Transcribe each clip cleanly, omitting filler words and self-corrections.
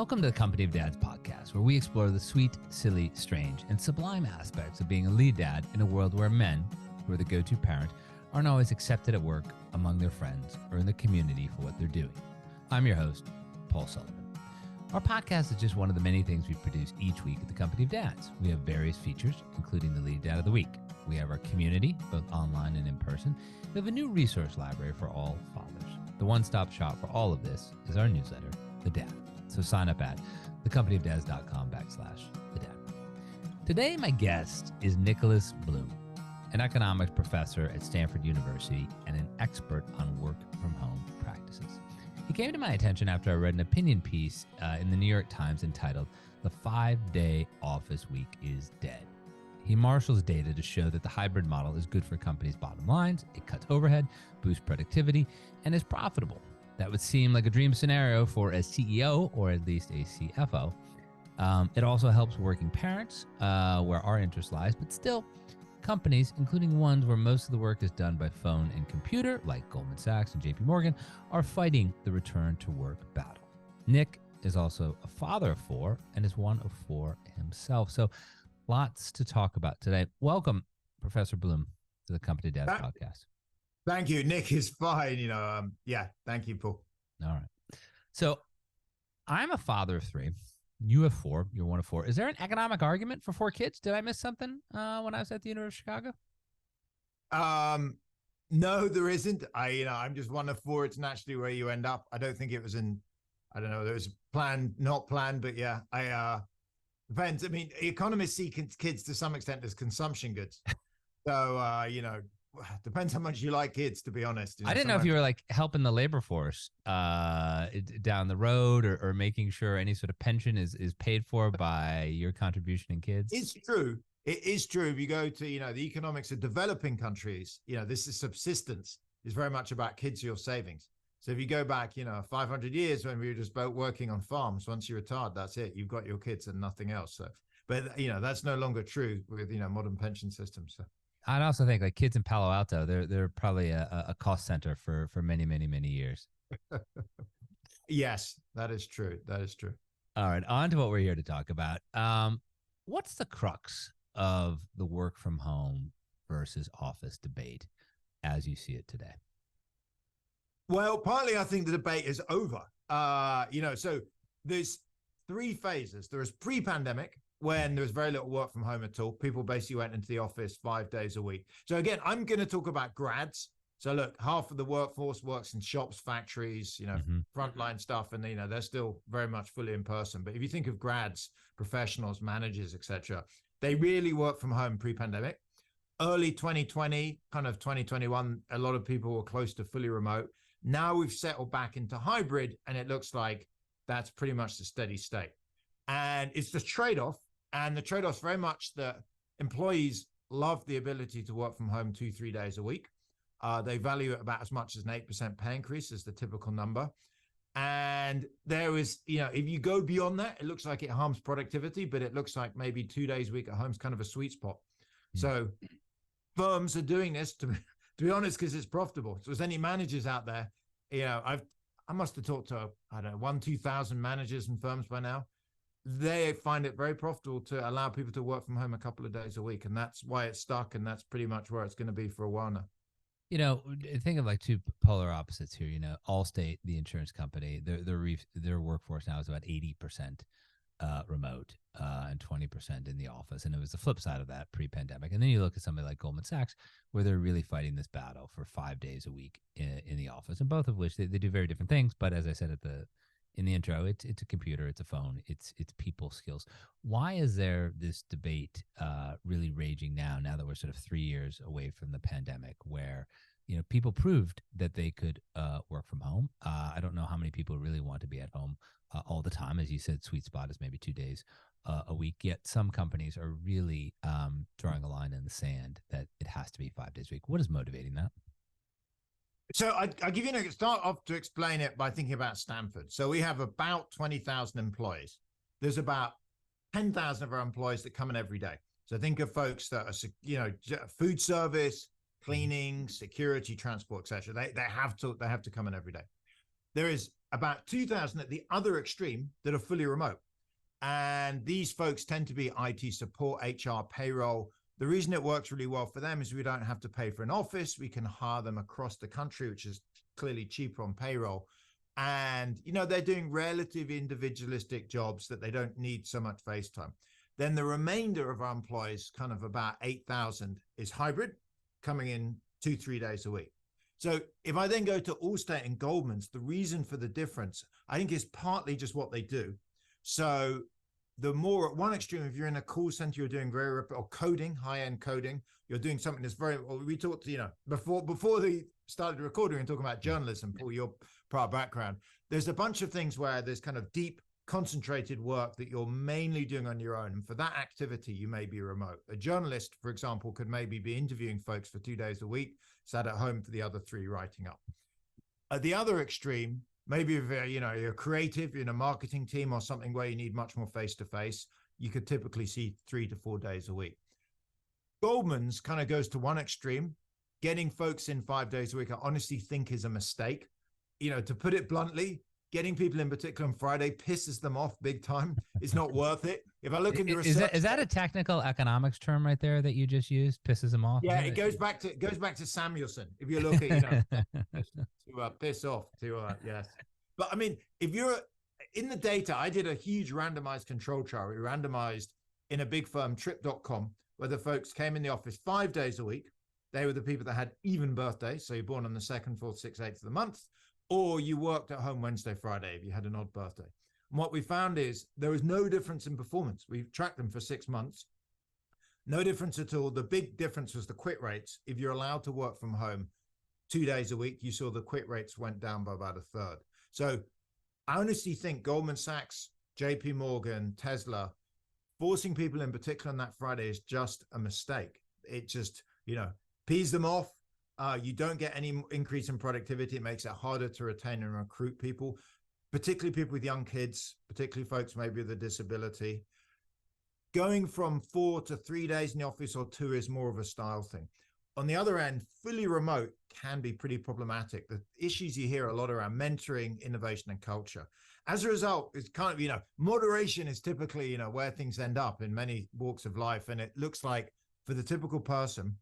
Welcome to the Company of Dads podcast, where we explore the sweet, silly, strange, and sublime aspects of being a lead dad in a world where men, who are the go-to parent, aren't always accepted at work, among their friends, or in the community for what they're doing. I'm your host, Paul Sullivan. Our podcast is just one of the many things we produce each week at the Company of Dads. We have various features, including the Lead Dad of the Week. We have our community, both online and in person. We have a new resource library for all fathers. The one-stop shop for all of this is our newsletter, The Dad. So sign up at thecompanyofdads.com/thedad. Today, my guest is Nicholas Bloom, an economics professor at Stanford University and an expert on work-from-home practices. He came to my attention after I read an opinion piece in the New York Times entitled, "The 5-Day Office Week is Dead." He marshals data to show that the hybrid model is good for companies' bottom lines, it cuts overhead, boosts productivity, and is profitable. That would seem like a dream scenario for a CEO or at least a CFO. It also helps working parents, where our interest lies, but still, companies, including ones where most of the work is done by phone and computer, like Goldman Sachs and JP Morgan, are fighting the return to work battle. Nick is also a father of 4 and is one of 4 himself. So lots to talk about today. Welcome, Professor Bloom, to the Company Dads podcast. Thank you. Nick is fine. Thank you, Paul. All right. So I'm a father of 3. You have 4. You're one of 4. Is there an economic argument for 4 kids? Did I miss something when I was at the University of Chicago? No, there isn't. I'm just one of 4. It's naturally where you end up. I don't think it was there was planned, not planned, but yeah, depends. I mean, economists see kids to some extent as consumption goods. So, depends how much you like kids, to be honest. I didn't know if you were like helping the labor force down the road or making sure any sort of pension is paid for by your contribution in kids. It's true. It is true. If you go to, the economics of developing countries, this is subsistence is very much about kids, your savings. So if you go back, 500 years when we were just both working on farms, once you retired, that's it. You've got your kids and nothing else. So, but, that's no longer true with, modern pension systems. So. I'd also think like kids in Palo Alto, they're probably a cost center for many, many, many years. Yes, that is true. That is true. All right, on to what we're here to talk about. What's the crux of the work from home versus office debate as you see it today? Well, partly I think the debate is over. So there's 3 phases. There is pre-pandemic, when there was very little work from home at all. People basically went into the office 5 days a week. So again, I'm going to talk about grads. So look, half of the workforce works in shops, factories, frontline stuff, and they're still very much fully in person. But if you think of grads, professionals, managers, etc., they really work from home pre-pandemic. Early 2020, kind of 2021, a lot of people were close to fully remote. Now we've settled back into hybrid, and it looks like that's pretty much the steady state. And it's the trade-off. And the trade-off is very much that employees love the ability to work from home 2-3 days a week. They value it about as much as an 8% pay increase is the typical number. And there is, if you go beyond that, it looks like it harms productivity, but it looks like maybe 2 days a week at home is kind of a sweet spot. So firms are doing this, to be honest, because it's profitable. So as any managers out there, I must have talked to, 1,000-2,000 managers and firms by now. They find it very profitable to allow people to work from home a couple of days a week. And that's why it's stuck. And that's pretty much where it's going to be for a while now. Think of like 2 polar opposites here. Allstate, the insurance company, their workforce now is about 80% remote and 20% in the office. And it was the flip side of that pre-pandemic. And then you look at somebody like Goldman Sachs, where they're really fighting this battle for 5 days a week in the office, and both of which they do very different things. But as I said in the intro, it's a computer, it's a phone, it's people skills. Why is there this debate really raging now that we're sort of 3 years away from the pandemic, where people proved that they could work from home? I don't know how many people really want to be at home all the time. As you said, sweet spot is maybe 2 days a week. Yet some companies are really drawing a line in the sand that it has to be 5 days a week. What is motivating that? So I'll give you start off to explain it by thinking about Stanford. So we have about 20,000 employees. There's about 10,000 of our employees that come in every day. So think of folks that are, food service, cleaning, security, transport, etc. They have to come in every day. There is about 2,000 at the other extreme that are fully remote. And these folks tend to be IT support, HR, payroll. The reason it works really well for them is we don't have to pay for an office. We can hire them across the country, which is clearly cheaper on payroll. And, they're doing relative individualistic jobs that they don't need so much face time. Then the remainder of our employees, kind of about 8,000, is hybrid, coming in 2-3 days a week. So if I then go to Allstate and Goldman's, the reason for the difference, I think, is partly just what they do. So the more at one extreme, if you're in a call center, you're doing or coding, high-end coding, you're doing something that's we talked, before they started recording and talking about journalism, Paul, your prior background, there's a bunch of things where there's kind of deep, concentrated work that you're mainly doing on your own. And for that activity, you may be remote. A journalist, for example, could maybe be interviewing folks for 2 days a week, sat at home for the other 3 writing up. At the other extreme, maybe if you're creative in a marketing team or something where you need much more face-to-face, you could typically see 3 to 4 days a week. Goldman's kind of goes to one extreme. Getting folks in 5 days a week, I honestly think, is a mistake. To put it bluntly, getting people in particular on Friday pisses them off big time. It's not worth it. If I look in the research, is that a technical economics term right there that you just used? Pisses them off. Yeah, it goes back to Samuelson. If you look at to piss off to yes. But I mean, if you're in the data, I did a huge randomized control trial. We randomized in a big firm, Trip.com, where the folks came in the office 5 days a week. They were the people that had even birthdays, so you're born on the 2nd, 4th, 6th, 8th of the month, or you worked at home Wednesday, Friday if you had an odd birthday. And what we found is there was no difference in performance. We've tracked them for 6 months. No difference at all. The big difference was the quit rates. If you're allowed to work from home 2 days a week, you saw the quit rates went down by about 1/3. So I honestly think Goldman Sachs, JP Morgan, Tesla, forcing people in particular on that Friday is just a mistake. It just, pees them off. You don't get any increase in productivity. It makes it harder to retain and recruit people, particularly people with young kids, particularly folks maybe with a disability. Going from 4 to 3 days in the office or 2 is more of a style thing. On the other end, fully remote can be pretty problematic. The issues you hear a lot around mentoring, innovation, and culture. As a result, it's kind of, moderation is typically, where things end up in many walks of life. And it looks like for the typical person,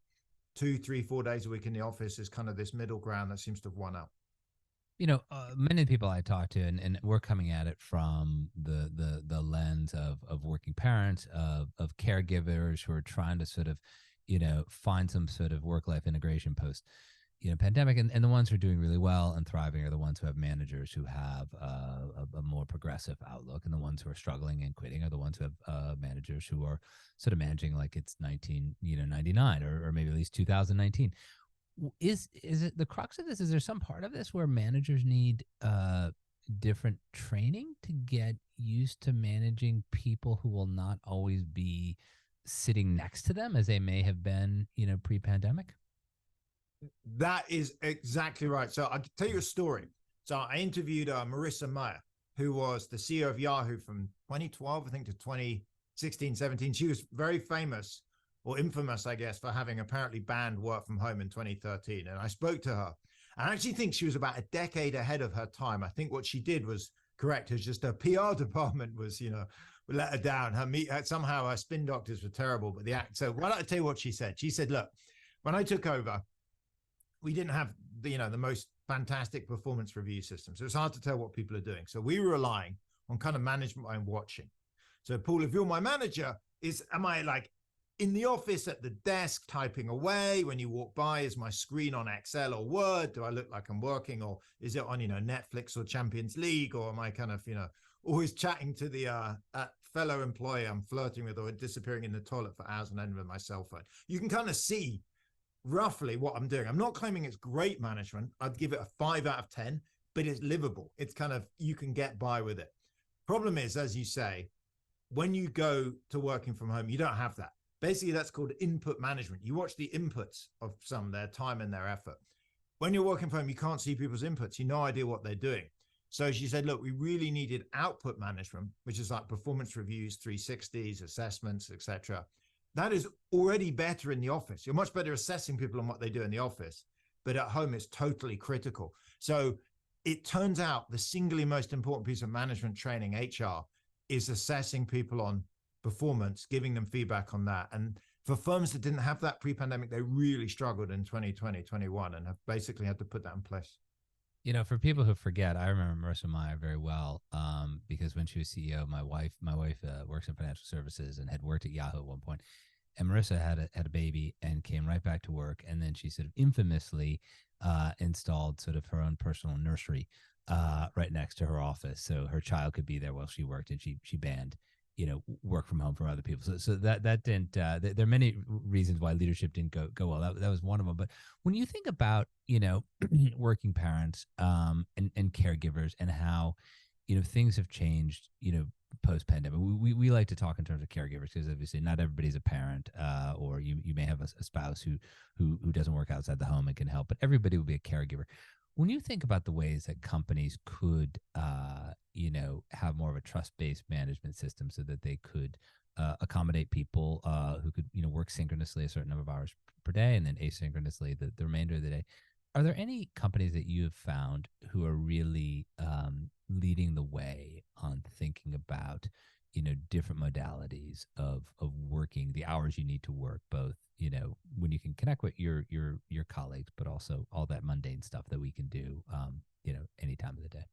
2, 3, 4 days a week in the office is kind of this middle ground that seems to have won out. Many people I talk to, and we're coming at it from the lens of working parents, of caregivers who are trying to sort of, find some sort of work-life integration post, pandemic, and the ones who are doing really well and thriving are the ones who have managers who have a more progressive outlook, and the ones who are struggling and quitting are the ones who have managers who are sort of managing like it's 1999 or maybe at least 2019. Is it the crux of this? Is there some part of this where managers need different training to get used to managing people who will not always be sitting next to them as they may have been, pre-pandemic? That is exactly right. So I'll tell you a story. So I interviewed Marissa Mayer, who was the CEO of Yahoo from 2012, I think, to 2016, 17. She was very famous, or infamous, I guess, for having apparently banned work from home in 2013. And I spoke to her. I actually think she was about a decade ahead of her time. I think what she did was correct. It's just her PR department was, let her down. Somehow her spin doctors were terrible, but so why don't I tell you what she said? She said, look, when I took over, we didn't have the most fantastic performance review system. So it's hard to tell what people are doing. So we were relying on kind of management and watching. So Paul, if you're my manager, am I like in the office at the desk typing away? When you walk by, is my screen on Excel or Word? Do I look like I'm working, or is it on, Netflix or Champions League? Or am I kind of, always chatting to the fellow employee I'm flirting with, or disappearing in the toilet for hours on end with my cell phone? You can kind of see roughly what I'm doing. I'm not claiming it's great management. I'd give it a 5 out of 10, but it's livable. It's kind of, you can get by with it. Problem is, as you say, when you go to working from home, you don't have that. Basically, that's called input management. You watch the inputs of their time and their effort. When you're working from home, you can't see people's inputs. You have no idea what they're doing. So she said, look, we really needed output management, which is like performance reviews, 360s, assessments, etc. That is already better in the office. You're much better assessing people on what they do in the office, but at home it's totally critical. So it turns out the singly most important piece of management training, HR, is assessing people on performance, giving them feedback on that. And for firms that didn't have that pre-pandemic, they really struggled in 2020, 21, and have basically had to put that in place. You know, for people who forget, I remember Marissa Meyer very well, because when she was CEO, my wife works in financial services and had worked at Yahoo at one point. And Marissa had a baby and came right back to work. And then she sort of infamously installed sort of her own personal nursery right next to her office, so her child could be there while she worked. And she banned, work from home from other people. So that didn't. There are many reasons why leadership didn't go well. That was one of them. But when you think about working parents and caregivers and how things have changed post pandemic, we like to talk in terms of caregivers because obviously not everybody's a parent, or you may have a spouse who doesn't work outside the home and can help, but everybody will be a caregiver. When you think about the ways that companies could, have more of a trust-based management system so that they could accommodate people who could, work synchronously a certain number of hours per day and then asynchronously the remainder of the day, are there any companies that you have found who are really leading the way on thinking about, different modalities of working, the hours you need to work, both, when you can connect with your colleagues, but also all that mundane stuff that we can do, any time of the day?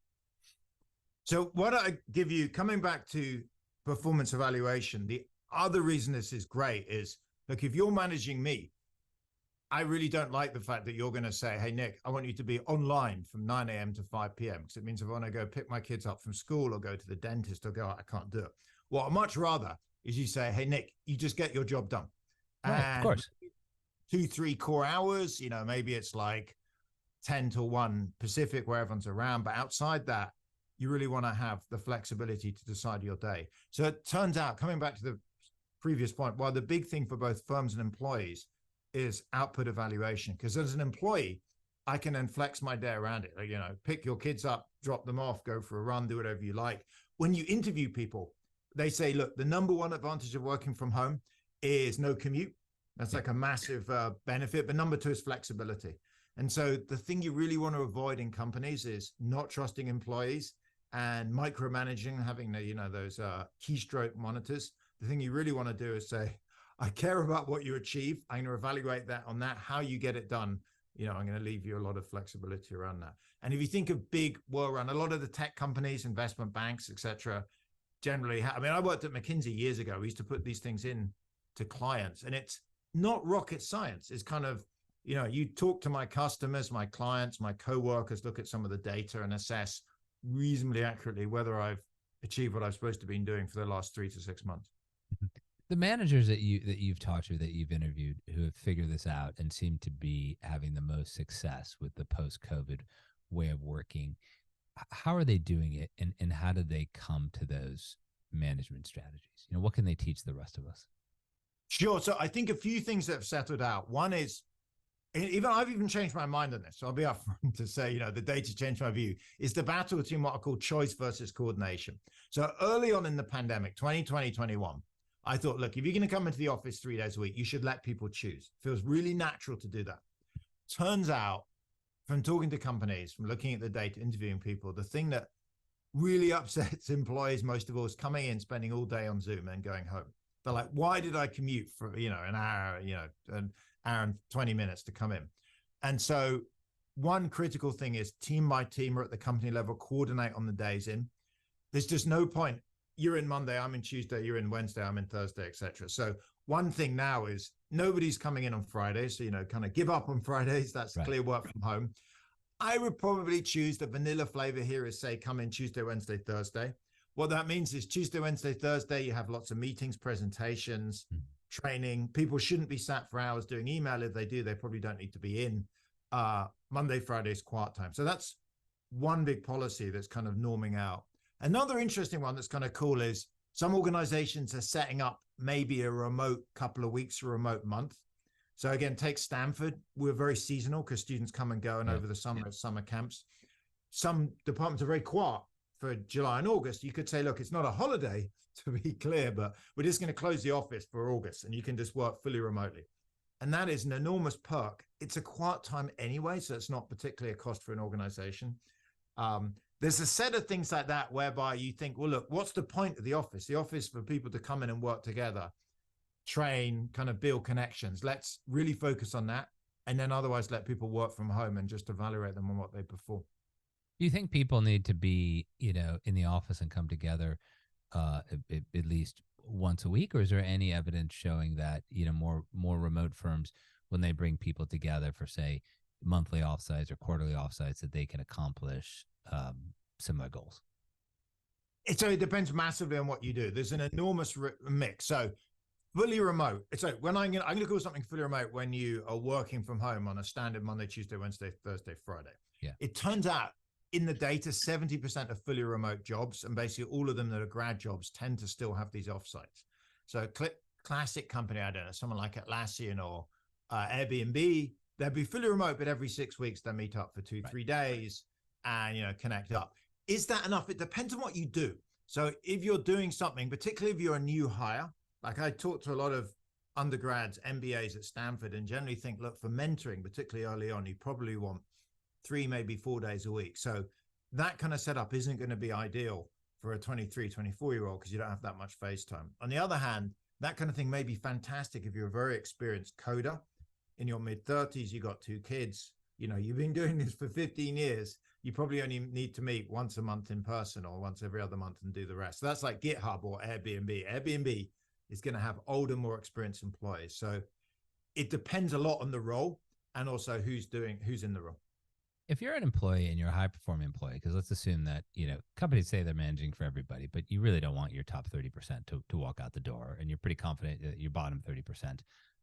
So what I give you, coming back to performance evaluation, the other reason this is great is, look, if you're managing me, I really don't like the fact that you're going to say, hey, Nick, I want you to be online from 9 a.m. to 5 p.m. because it means if I want to go pick my kids up from school or go to the dentist or go out, I can't do it. What I'd much rather is you say, hey, Nick, you just get your job done. Right, and of course. 2-3 core hours, maybe it's like 10 to 1 Pacific where everyone's around. But outside that, you really want to have the flexibility to decide your day. So it turns out, coming back to the previous point, while the big thing for both firms and employees is output evaluation, because as an employee, I can then flex my day around it. Like, pick your kids up, drop them off, go for a run, do whatever you like. When you interview people, they say, look, the number one advantage of working from home is no commute. That's like a massive benefit. But number two is flexibility. And so the thing you really want to avoid in companies is not trusting employees and micromanaging, having those keystroke monitors. The thing you really want to do is say, I care about what you achieve. I'm going to evaluate that on that, how you get it done. I'm going to leave you a lot of flexibility around that. And if you think of big world around, a lot of the tech companies, investment banks, et cetera, generally, I worked at McKinsey years ago. We used to put these things in to clients, and it's not rocket science. It's kind of, you talk to my customers, my clients, my coworkers, look at some of the data and assess reasonably accurately whether I've achieved what I've supposed to be doing for the last 3 to 6 months. The managers that you've talked to, that you've interviewed, who have figured this out and seem to be having the most success with the post-COVID way of working, how are they doing it, and how do they come to those management strategies? What can they teach the rest of us? Sure. So I think a few things that have settled out. One is, I've even changed my mind on this. So I'll be upfront to say, the data changed my view, is the battle between what I call choice versus coordination. So early on in the pandemic, 2020, 21, I thought, look, if you're going to come into the office 3 days a week, you should let people choose. It feels really natural to do that. Turns out, from talking to companies, from looking at the data, interviewing people, the thing that really upsets employees most of all is coming in, spending all day on Zoom and going home. They're like, why did I commute for, an hour, an hour and 20 minutes to come in? And so one critical thing is team by team or at the company level, coordinate on the days in. There's just no point. You're in Monday, I'm in Tuesday, you're in Wednesday, I'm in Thursday, etc. So one thing now is nobody's coming in on Fridays. So, kind of give up on Fridays. That's right. Clear work from home. I would probably choose the vanilla flavor here is say, come in Tuesday, Wednesday, Thursday. What that means is Tuesday, Wednesday, Thursday, you have lots of meetings, presentations, training. People shouldn't be sat for hours doing email. If they do, they probably don't need to be in. Monday, Friday is quiet time. So that's one big policy that's kind of norming out. Another interesting one that's kind of cool is some organizations are setting up maybe a remote couple of weeks or remote month. So again, take Stanford. We're very seasonal because students come and go, and over the summer, summer camps. Some departments are very quiet for July and August. You could say, look, it's not a holiday, to be clear, but we're just going to close the office for August and you can just work fully remotely. And that is an enormous perk. It's a quiet time anyway, so it's not particularly a cost for an organization. There's a set of things like that whereby you think, well, look, what's the point of the office? The office for people to come in and work together, train, kind of build connections. Let's really focus on that. And then otherwise let people work from home and just evaluate them on what they perform. Do you think people need to be, in the office and come together at least once a week? Or is there any evidence showing that, more remote firms, when they bring people together for, say, monthly offsites or quarterly offsites, that they can accomplish similar goals? So it depends massively on what you do. There's an enormous mix. So fully remote. It's like when I'm going to call something fully remote when you are working from home on a standard Monday, Tuesday, Wednesday, Thursday, Friday. Yeah. It turns out in the data, 70% of fully remote jobs, and basically all of them that are grad jobs, tend to still have these offsites. So classic company, I don't know, someone like Atlassian or Airbnb, they'll be fully remote, but every 6 weeks they meet up for 3 days and connect up. Is that enough? It depends on what you do. So if you're doing something, particularly if you're a new hire, like I talk to a lot of undergrads, MBAs at Stanford, and generally think, look, for mentoring, particularly early on, you probably want 3, maybe 4 days a week. So that kind of setup isn't going to be ideal for a 23, 24-year-old because you don't have that much face time. On the other hand, that kind of thing may be fantastic if you're a very experienced coder in your mid-30s, you got 2 kids, you've been doing this for 15 years. You probably only need to meet once a month in person or once every other month and do the rest. So that's like GitHub or Airbnb. Airbnb is going to have older, more experienced employees. So it depends a lot on the role and also who's in the role. If you're an employee and you're a high-performing employee, because let's assume that, companies say they're managing for everybody, but you really don't want your top 30% to walk out the door, and you're pretty confident that your bottom 30%,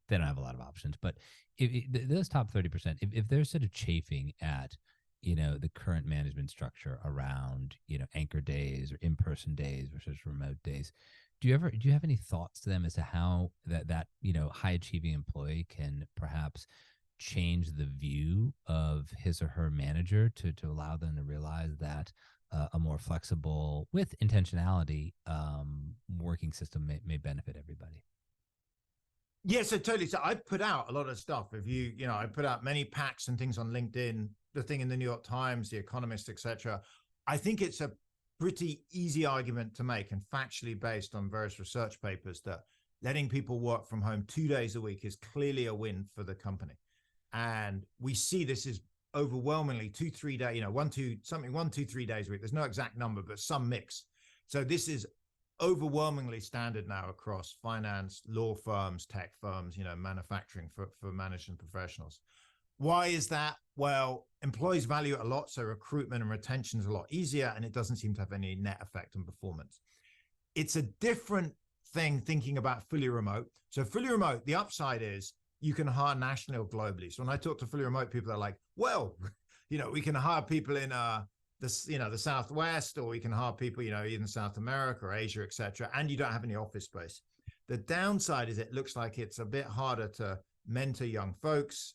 they don't have a lot of options. But if those top 30%, if they're sort of chafing at, the current management structure around, anchor days or in-person days versus remote days, do you have any thoughts to them as to how that high-achieving employee can perhaps change the view of his or her manager to allow them to realize that a more flexible, with intentionality, working system may benefit everybody? Yeah, so totally. So I put out a lot of stuff. If I put out many packs and things on LinkedIn, the thing in the New York Times, the Economist, etc. I think it's a pretty easy argument to make and factually based on various research papers that letting people work from home 2 days a week is clearly a win for the company. And we see this is overwhelmingly 2-3 days, 1-2-3 days a week. There's no exact number, but some mix. So this is overwhelmingly standard now across finance, law firms, tech firms, manufacturing for management professionals. Why is that? Well, employees value it a lot. So recruitment and retention is a lot easier, and it doesn't seem to have any net effect on performance. It's a different thing thinking about fully remote. So fully remote, the upside is you can hire nationally or globally. So when I talk to fully remote people, they're like, well, we can hire people in the Southwest, or we can hire people, in South America or Asia, etc. And you don't have any office space. The downside is it looks like it's a bit harder to mentor young folks,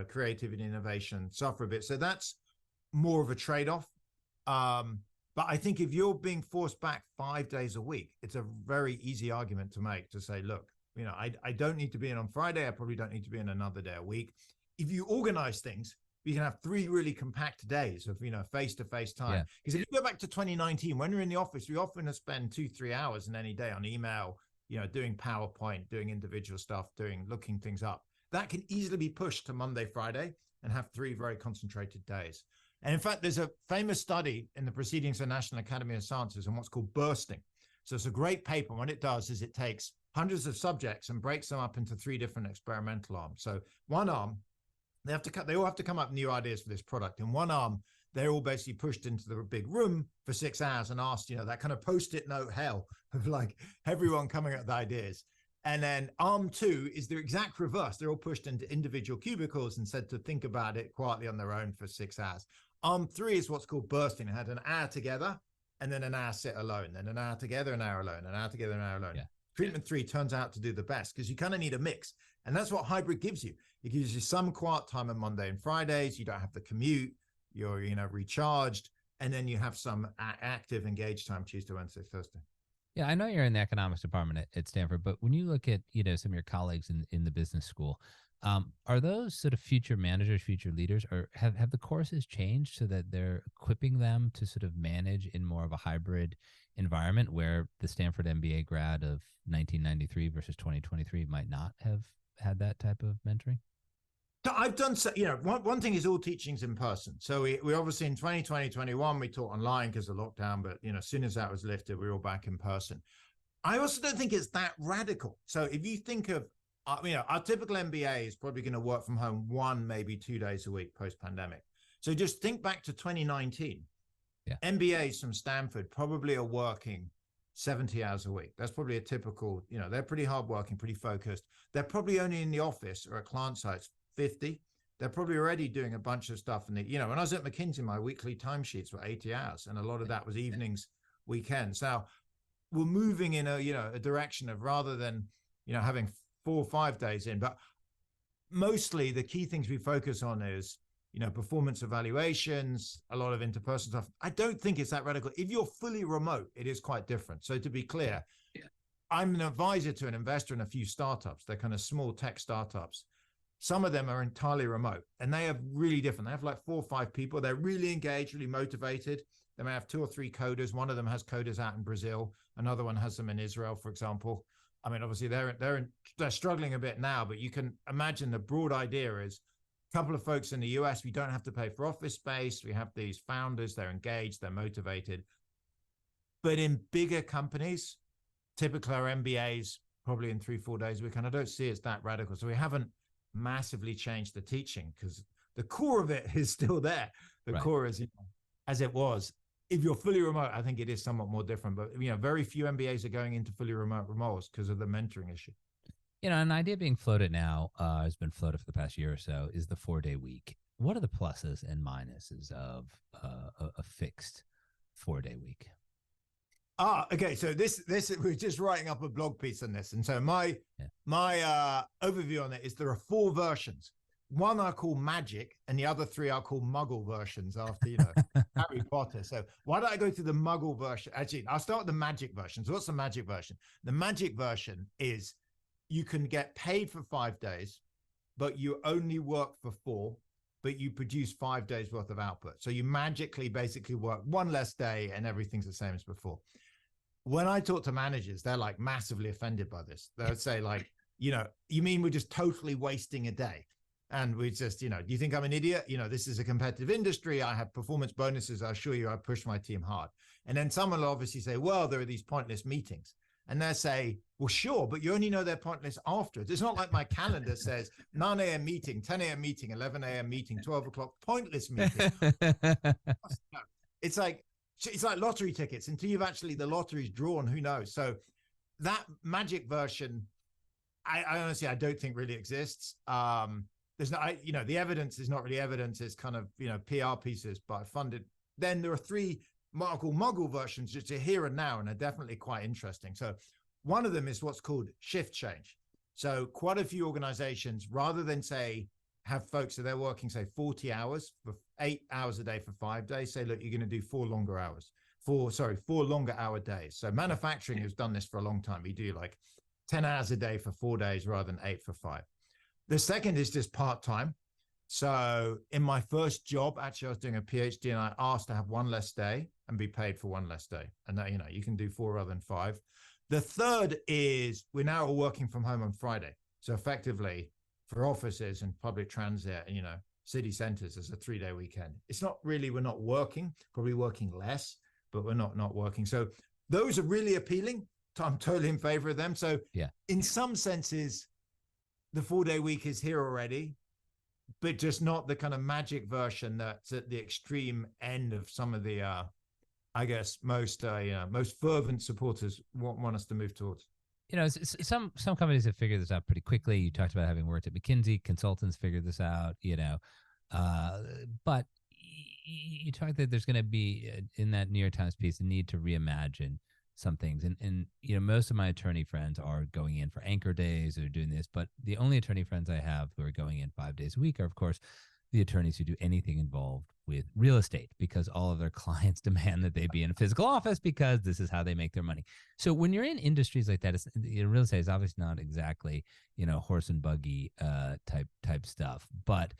creativity and innovation suffer a bit. So that's more of a trade-off. But I think if you're being forced back 5 days a week, it's a very easy argument to make to say, look, I don't need to be in on Friday. I probably don't need to be in another day a week. If you organize things, you can have 3 really compact days of, face-to-face time. Because if you go back to 2019, when you're in the office, we often spend 2-3 hours in any day on email, doing PowerPoint, doing individual stuff, looking things up. That can easily be pushed to Monday, Friday, and have 3 very concentrated days. And in fact, there's a famous study in the Proceedings of the National Academy of Sciences on what's called bursting. So it's a great paper. What it does is it takes hundreds of subjects and breaks them up into 3 different experimental arms. So one arm, they all have to come up with new ideas for this product. In one arm, they're all basically pushed into the big room for 6 hours and asked, that kind of post-it note hell of like everyone coming up with ideas. And then arm 2 is the exact reverse. They're all pushed into individual cubicles and said to think about it quietly on their own for 6 hours. Arm 3 is what's called bursting. It had an hour together and then an hour sit alone, then an hour together, an hour alone, an hour together, an hour alone. Yeah. Treatment 3 turns out to do the best because you kind of need a mix. And that's what hybrid gives you. It gives you some quiet time on Monday and Fridays. You don't have the commute. You're, recharged. And then you have some active, engaged time Tuesday, Wednesday, Thursday. Yeah, I know you're in the economics department at Stanford, but when you look at, some of your colleagues in the business school, Are those sort of future managers, future leaders, or have the courses changed so that they're equipping them to sort of manage in more of a hybrid environment where the Stanford MBA grad of 1993 versus 2023 might not have had that type of mentoring? So I've done, so, one thing is all teaching's in person. So we obviously in 2020, 21, we taught online because of lockdown, but, as soon as that was lifted, we were all back in person. I also don't think it's that radical. So if you think of, our typical MBA is probably going to work from home 1, maybe 2 days a week post-pandemic. So just think back to 2019. Yeah. MBAs from Stanford probably are working 70 hours a week. That's probably a typical, they're pretty hardworking, pretty focused. They're probably only in the office or at client sites 50. They're probably already doing a bunch of stuff. And, when I was at McKinsey, my weekly timesheets were 80 hours. And a lot of that was evenings, weekends. Now, we're moving in a direction of rather than, having 4 or 5 days in, but mostly the key things we focus on is, performance evaluations, a lot of interpersonal stuff. I don't think it's that radical. If you're fully remote, it is quite different. So to be clear, I'm an advisor to an investor in a few startups. They're kind of small tech startups. Some of them are entirely remote and they are really different. They have like 4 or 5 people. They're really engaged, really motivated. They may have 2 or 3 coders. One of them has coders out in Brazil. Another one has them in Israel, for example. I mean, obviously they're struggling a bit now, but you can imagine the broad idea is a couple of folks in the US, we don't have to pay for office space. We have these founders, they're engaged, they're motivated. But in bigger companies, typically our MBAs probably in 3-4 days a week, and I don't see it's that radical. So we haven't massively changed the teaching because the core of it is still there. The core is as it was. If you're fully remote, I think it is somewhat more different, but very few MBAs are going into fully remote roles because of the mentoring issue. An idea being floated now, has been floated for the past year or so, is the 4-day week. What are the pluses and minuses of a fixed 4-day week? Okay. So this we're just writing up a blog piece on this, and so my overview on it is there are 4 versions. One I call magic, and the other 3 I call muggle versions after, Harry Potter. So why don't I go to the muggle version? Actually, I'll start with the magic version. So what's the magic version? The magic version is you can get paid for 5 days, but you only work for 4, but you produce 5 days worth of output. So you magically basically work 1 less day and everything's the same as before. When I talk to managers, they're like massively offended by this. They'll say like, you mean we're just totally wasting a day? And we just, do you think I'm an idiot? This is a competitive industry. I have performance bonuses. I assure you, I push my team hard. And then someone will obviously say, well, there are these pointless meetings. And they'll say, well, sure, but you only know they're pointless afterwards. It's not like my calendar says 9 a.m. meeting, 10 a.m. meeting, 11 a.m. meeting, 12 o'clock, pointless meeting. It's like lottery tickets until you've actually, the lottery's drawn, who knows? So that magic version, I honestly, I don't think really exists. There's not, the evidence is not really evidence. It's kind of, PR pieces, but funded. Then there are 3 muggle versions, which are here and now, and are definitely quite interesting. So one of them is what's called shift change. So quite a few organizations, rather than say, have folks that they're working, say 40 hours for 8 hours a day for 5 days, say, look, you're going to do 4 longer hours, 4 longer hour days. So manufacturing has done this for a long time. We do like 10 hours a day for 4 days rather than 8 for 5. The second is just part-time. So in my first job, actually, I was doing a PhD and I asked to have 1 less day and be paid for 1 less day. And that, you can do 4 rather than 5. The third is we're now all working from home on Friday. So effectively for offices and public transit, and, city centers, as a 3-day weekend. It's not really, we're not working, probably working less, but we're not working. So those are really appealing. I'm totally in favor of them. So in some senses, the 4-day week is here already, but just not the kind of magic version that's at the extreme end of some of the, I guess, most fervent supporters want us to move towards. Some companies have figured this out pretty quickly. You talked about having worked at McKinsey. Consultants figured this out, but you talked that there's going to be, in that New York Times piece, a need to reimagine some things. And most of my attorney friends are going in for anchor days or doing this, but the only attorney friends I have who are going in 5 days a week are, of course, the attorneys who do anything involved with real estate because all of their clients demand that they be in a physical office because this is how they make their money. So when you're in industries like that, real estate is obviously not exactly, horse and buggy type stuff, but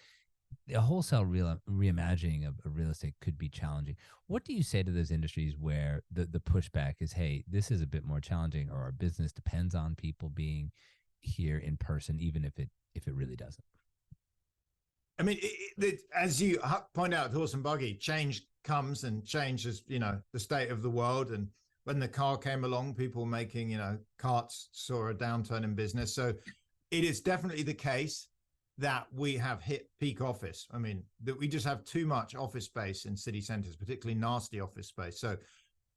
a wholesale reimagining of real estate could be challenging. What do you say to those industries where the pushback is, hey, this is a bit more challenging, or our business depends on people being here in person, even if it really doesn't? I mean, as you point out, horse and buggy, change comes, and change is, the state of the world. And when the car came along, people making, carts saw a downturn in business. So it is definitely the case that we have hit peak office. I mean, that we just have too much office space in city centers, particularly nasty office space. So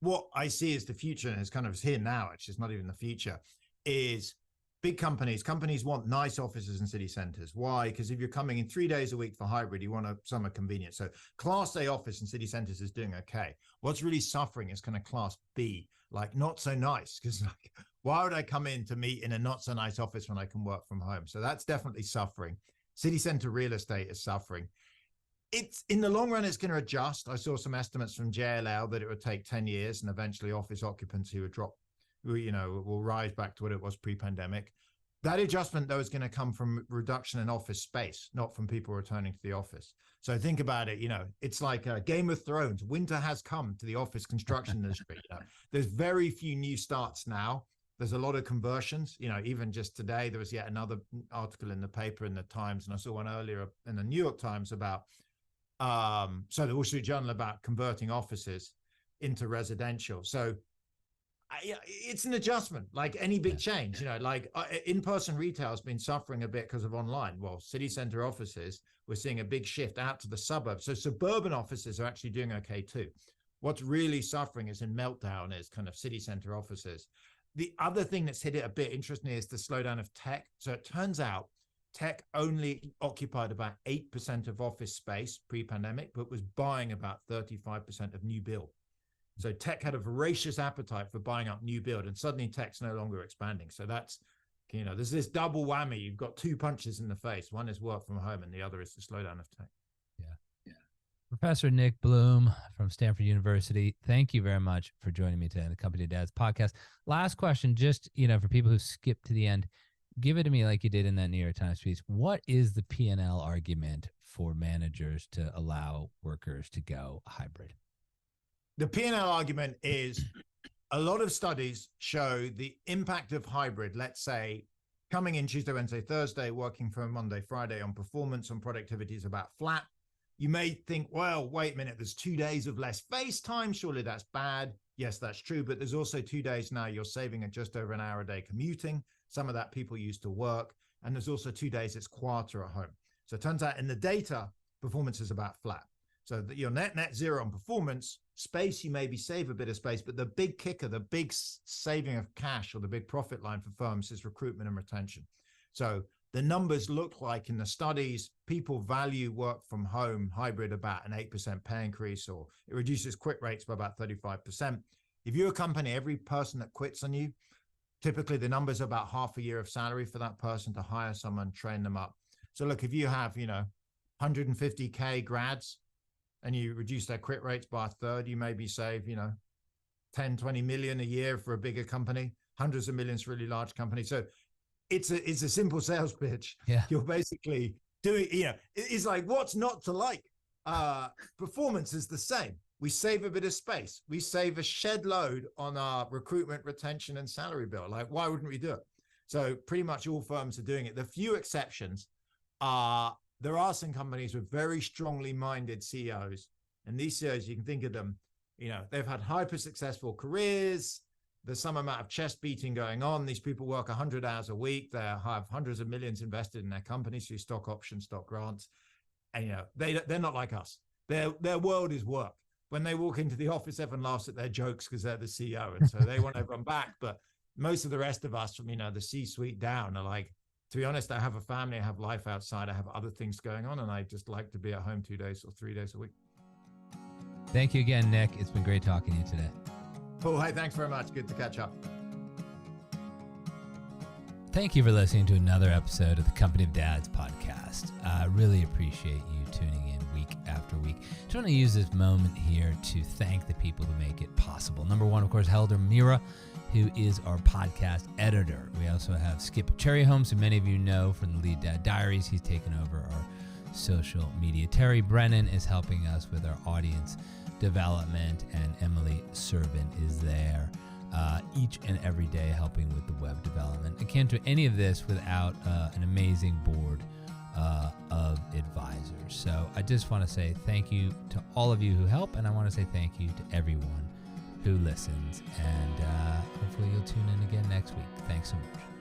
what I see as the future, and it's kind of here now, actually, it's not even the future, is big companies want nice offices in city centers. Why? Because if you're coming in 3 days a week for hybrid, you want some convenience. So Class A office in city centers is doing okay. What's really suffering is kind of Class B, like not so nice, because like, why would I come in to meet in a not so nice office when I can work from home? So that's definitely suffering. City center real estate is suffering. It's in the long run, it's going to adjust. I saw some estimates from JLL that it would take 10 years and eventually office occupancy would drop, will rise back to what it was pre-pandemic. That adjustment, though, is going to come from reduction in office space, not from people returning to the office. So think about it, it's like Game of Thrones. Winter has come to the office construction industry. There's very few new starts now. There's a lot of conversions. Even just today, there was yet another article in the paper in the Times, and I saw one earlier in the New York Times about, the Wall Street Journal, about converting offices into residential. So it's an adjustment, like any big change. Like in-person retail has been suffering a bit because of online. Well, city center offices, we're seeing a big shift out to the suburbs. So suburban offices are actually doing okay too. What's really suffering is in meltdown is kind of city center offices. The other thing that's hit it a bit interestingly is the slowdown of tech. So it turns out tech only occupied about 8% of office space pre-pandemic, but was buying about 35% of new build. So tech had a voracious appetite for buying up new build, and suddenly tech's no longer expanding. So that's, there's this double whammy. You've got two punches in the face. One is work from home, and the other is the slowdown of tech. Yeah. Professor Nick Bloom from Stanford University, thank you very much for joining me today on the Company of Dads podcast. Last question, just, for people who skip to the end, give it to me like you did in that New York Times piece. What is the P&L argument for managers to allow workers to go hybrid? The P&L argument is a lot of studies show the impact of hybrid, let's say coming in Tuesday, Wednesday, Thursday, working from Monday, Friday, on performance, on productivity is about flat. You may think, well, wait a minute, there's 2 days of less face time. Surely that's bad. Yes, that's true. But there's also 2 days now you're saving at just over an hour a day commuting. Some of that people used to work. And there's also 2 days it's quieter at home. So it turns out in the data, performance is about flat. So that your net zero on performance, space, you maybe save a bit of space, but the big kicker, the big saving of cash, or the big profit line for firms, is recruitment and retention. So the numbers look like in the studies, people value work from home hybrid about an 8% pay increase, or it reduces quit rates by about 35%. If you're a company, every person that quits on you, typically the numbers are about half a year of salary for that person to hire someone, train them up. So look, if you have, 150K grads, and you reduce their quit rates by a third, you maybe save, 10, 20 million a year for a bigger company, hundreds of millions for a really large company. So it's a simple sales pitch. Yeah. You're basically doing, it's like, what's not to like? Performance is the same. We save a bit of space. We save a shed load on our recruitment, retention, and salary bill. Like, why wouldn't we do it? So pretty much all firms are doing it. The few exceptions are, there are some companies with very strongly minded CEOs, and these CEOs, you can think of them, they've had hyper successful careers. There's some amount of chest beating going on. These people work 100 hours a week. They have hundreds of millions invested in their companies through stock options, stock grants. And, they're not like us. Their world is work. When they walk into the office, everyone laughs at their jokes because they're the CEO. And so they want everyone back. But most of the rest of us from, the C-suite down are like, to be honest, I have a family, I have life outside, I have other things going on, and I just like to be at home 2 days or 3 days a week. Thank you again, Nick. It's been great talking to you today. Paul, hey, thanks very much. Good to catch up. Thank you for listening to another episode of the Company of Dads podcast. I really appreciate you tuning in week after week. Just want to use this moment here to thank the people who make it possible. Number one, of course, Helder Mira, who is our podcast editor. We also have Skip Cherryholmes, who many of you know from the Lead Dad Diaries. He's taken over our social media. Terry Brennan is helping us with our audience development, and Emily Servin is there each and every day helping with the web development. I can't do any of this without an amazing board of advisors. So I just want to say thank you to all of you who help, and I want to say thank you to everyone who listens, and hopefully you'll tune in again next week. Thanks so much.